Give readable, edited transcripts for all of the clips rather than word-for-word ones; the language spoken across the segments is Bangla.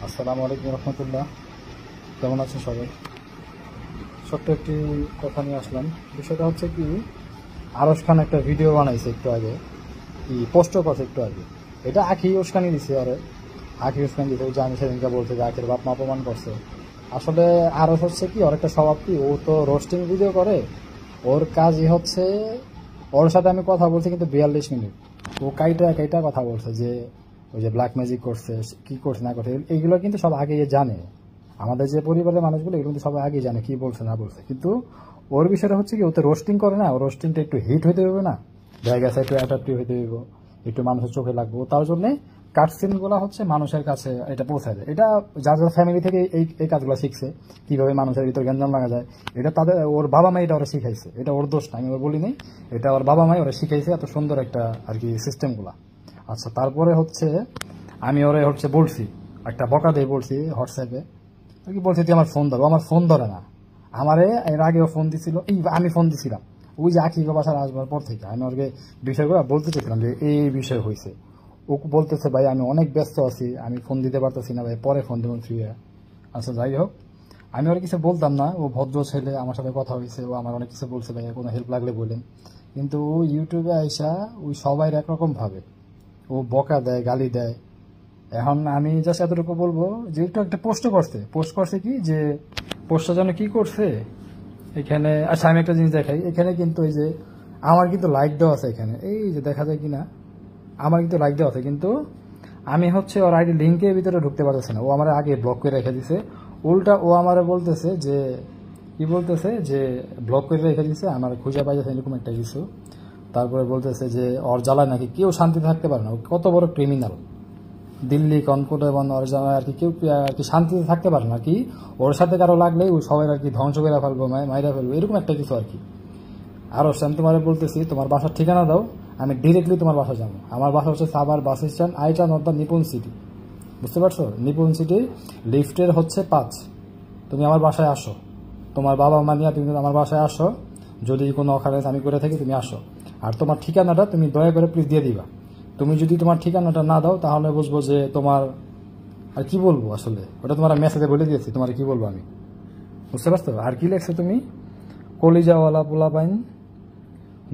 আসসালামু আলাইকুম রহমতুল্লাহ। কেমন আছেন সবাই? ছোট্ট একটি কথা নিয়ে আসলাম। বিষয়টা হচ্ছে কি, আরশ খান একটা ভিডিও বানাইছে একটু আগে, পোস্টও করছে একটু আগে। এটা আখি উস্কানি দিছে, আরে আখি উস্কানি দিতে যে আমি সেদিনকে বলছে যে আখের বাপ মা অপমান করছে। আসলে আরশ হচ্ছে কি, ওর একটা স্বভাব কি, ও তো রোস্টিং ভিডিও করে। ওর কাজই হচ্ছে, ওর সাথে আমি কথা বলছি কিন্তু 42 মিনিট ও কাইটা কাইটা কথা বলছে যে ওই যে ব্ল্যাক ম্যাজিক করছে, কি করছে না করছে এইগুলো কিন্তু সব আগে জানে। আমাদের যে পরিবারের মানুষগুলো এগুলো কিন্তু সবাই আগে জানে কি বলছে না বলছে। কিন্তু ওর বিষয়টা হচ্ছে কি, ও তো রোস্টিং করে না, ও রোস্টিংটা একটু হিট হইতে হবে না, দেখা গেছে একটু অ্যাট্রাক্টিভ হইতে হইব, একটু মানুষের চোখে লাগবো, তার জন্য কাটসিন গুলা হচ্ছে মানুষের কাছে এটা পৌঁছায় দেয়। এটা যার যার ফ্যামিলি থেকে এই কাজগুলো শিখছে, কিভাবে মানুষের ভিতর গ্যাঞ্জাম লাগা যায়। এটা তাদের, ওর বাবা মা এটা ওরা শিখাইছে, এটা ওর দোষ না, আমি ওর বলিনি, এটা ওর বাবা মাই ওরা শিখাইছে এত সুন্দর একটা আর কি সিস্টেম গুলা। আচ্ছা, তারপরে হচ্ছে আমি ওরে হচ্ছে বলছি, একটা বকা দিয়ে বলছি হোয়াটসঅ্যাপে, কি বলছি তুই আমার ফোন ধরো, আমার ফোন ধরে না। আমারে এর আগেও ফোন দিছিল, আমি ফোন দিছিলাম ওই যে আখি বাসার আসবার পর থেকে আমি ওকে বিষয়গুলো বলতে চাইছিলাম যে এই বিষয় হয়েছে। ও বলতেছে ভাই আমি অনেক ব্যস্ত আছি, আমি ফোন দিতে পারতেছি না ভাই, পরে ফোন দেবেন ফ্রি হয়ে। আচ্ছা যাই হোক, আমি ওর কিছু বলতাম না, ও ভদ্র ছেলে, আমার সাথে কথা হয়েছে, ও আমার অনেক কিছু বলছে ভাই কোনো হেল্প লাগলে বলেন। কিন্তু ও ইউটিউবে আইসা ওই সবাই একরকম ভাবে, ও বকা দেয়, গালি দেয়। এখন আমি জাস্ট এতটুকু বলবো যে একটু একটা পোস্ট করছে কি যে পোস্টটা যেন কি করছে এখানে। আচ্ছা আমি একটা জিনিস দেখাই, এখানে কিন্তু এই যে আমার কিন্তু লাইক দেওয়া আছে, এখানে এই যে দেখা যায় কিনা, আমার কিন্তু লাইক দেওয়া আছে, কিন্তু আমি হচ্ছে ওর আইডি লিঙ্কের ভিতরে ঢুকতে পারতেছি না। ও আমার আগে ব্লক করে রেখে দিছে, উল্টা ও আমারে বলতেছে যে কি বলতেছে যে ব্লক করে রেখে দিছে, আমার খুঁজে পাই যাচ্ছে এরকম একটা কিছু। তারপরে বলতেছে যে ওর জ্বালায় নাকি কেউ শান্তি থাকতে পারে না, ও কত বড় ক্রিমিনাল। দিল্লি কনকট এবং ওর জামায় আর কি কেউ আর কি শান্তিতে থাকতে পারে না, কি ওর সাথে কারো লাগলেই ও সবাই আর কি ধ্বংস করে ফেলবো, মাইরা ফেলবো, এরকম একটা কিছু আর কি। আরো আমি তোমার বলতেছি, তোমার বাসার ঠিকানা দাও, আমি ডিরেক্টলি তোমার বাসা যাবো। আমার বাসা হচ্ছে সাভার বাস স্ট্যান্ড, আইটা নর্দা নিপুণ সিটি, বুঝতে পারছো? নিপুণ সিটি লিফটের হচ্ছে 5। তুমি আমার বাসায় আসো, তোমার বাবা মা নিয়ে তুমি আমার বাসায় আসো, যদি কোনো অকারেন্স আমি করে থাকি তুমি আসো। আর তোমার ঠিকানাটা তুমি দয়া করে প্লিজ দিয়ে দিবা। তুমি যদি তোমার ঠিকানাটা না দাও তাহলে বুঝবো যে তোমার, আর কি বলবো আসলে, ওটা তোমার মেসেজে বলে দিয়েছি, তোমার কি বলবো আমি, বুঝতে পারছো? আর কি লেখছো তুমি, কলিজাওয়ালা পোলাপাইন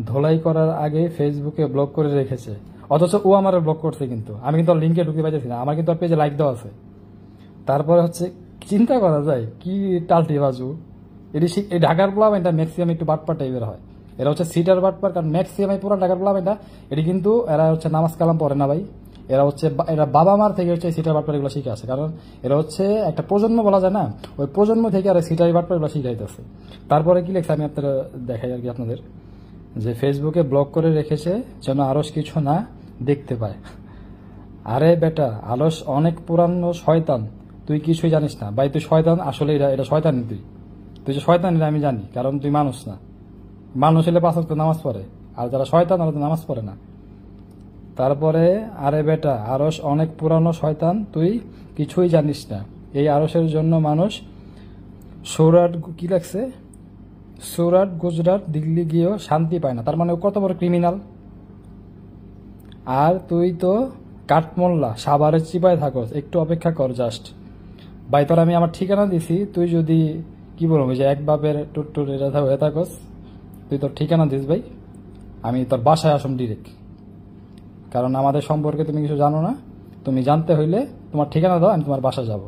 ধোলাই করার আগে ফেসবুকে ব্লক করে রেখেছে, অথচ ও আমার ব্লক করছে, কিন্তু আমি কিন্তু লিঙ্কে ঢুকে পাইতেছি না, আমার কিন্তু পেজে লাইক দেওয়া আছে। তারপরে হচ্ছে চিন্তা করা যায় কি টালটি বাজু। এটি এই ঢাকার পোলাপাইন এটা ম্যাক্সিমাম একটু বাটপার টাইপের হয়, এরা হচ্ছে সিটার বাটপার, কারণ ম্যাক্সিমাম পুরো ঢাকার পোলাপাইনটা এটি কিন্তু এরা হচ্ছে নামাজ কালাম পড়ে না ভাই। এরা হচ্ছে এরা বাবা মার থেকে হচ্ছে সিটার বাটপার এগুলো শিখে আসে, কারণ এরা হচ্ছে একটা প্রজন্ম বলা যায় না, ওই প্রজন্ম থেকে আর সিটার বাটপার এগুলো শিখাইতেছে। তারপরে কি লেখছে আমি আপনারা দেখাই আর কি আপনাদের, যে ফেসবুকে ব্লক করে রেখেছে যেন আরস কিছু না দেখতে পায়। আরে বেটা, আলস অনেক পুরানো শয়তান, তুই কিছুই জানিস না ভাই, তুই শয়তান আসলে, এটা শয়তানি, তুই যে শয়তান এটা আমি জানি, কারণ তুই মানুষ না। মানুষ হলে 5 ওয়াক্ত নামাজ পড়ে, আর যারা শয়তান ওরা তো নামাজ পড়ে না। তারপরে আরে বেটা, আরস অনেক পুরানো শয়তান, তুই কিছুই জানিস না। এই আরসের জন্য মানুষ সৌরাট কি লাগছে, সুরাট গুজরাট দিল্লি গিয়েও শান্তি পায় না। তার মানে ও কত বড় ক্রিমিনাল। আর তুই তো কাঠমোল্লা সাভারের চিপায় থাকস, একটু অপেক্ষা কর জাস্ট। ভাই তোর আমি আমার ঠিকানা দিছি, তুই যদি কি বলবো যে এক বাপের টুট্টুর এটা হয়ে থাকস, তুই তোর ঠিকানা দিস ভাই, আমি তোর বাসায় আসম ডিরেক্ট। কারণ আমাদের সম্পর্কে তুমি কিছু জানো না, তুমি জানতে হইলে তোমার ঠিকানা দাও, আমি তোমার বাসা যাব।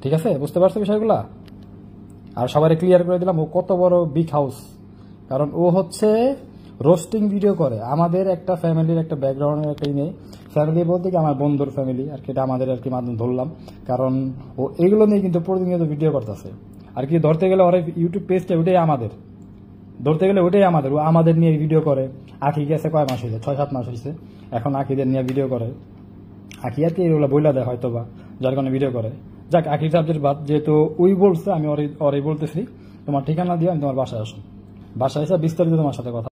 ঠিক আছে, বুঝতে পারছো বিষয়গুলা? আর সবাই ক্লিয়ার করে দিলাম ও কত বড় বিগ হাউস, কারণ ও হচ্ছে রোস্টিং ভিডিও করে। আমাদের একটা ফ্যামিলির একটা ব্যাকগ্রাউন্ডের একটা নেই, ফ্যামিলি বলতে কি আমার বন্ধুর ফ্যামিলি আর কি, এটা আমাদের আর কি মাধ্যম ধরলাম, কারণ ও এগুলো নিয়ে কিন্তু প্রতিনিয়ত ভিডিও করতেছে আর কি। ধরতে গেলে ওর ইউটিউব পেজটা ওটাই আমাদের, ধরতে গেলে ওটাই আমাদের, ও আমাদের নিয়ে ভিডিও করে। আখি গেছে কয় মাস হয়েছে, 6-7 মাস হয়েছে, এখন আখিদের নিয়ে ভিডিও করে। আখি আর কি এগুলো বইলা দেয় হয়তো বা, যার কারণে ভিডিও করে। যাক, আখি সাবজেক্ট বাদ, যেহেতু ওই বলছে আমি ওরই বলতেছি, তোমার ঠিকানা দিয়ে আমি তোমার বাসায় আসুন, বাসায় এসে বিস্তারিত তোমার সাথে কথা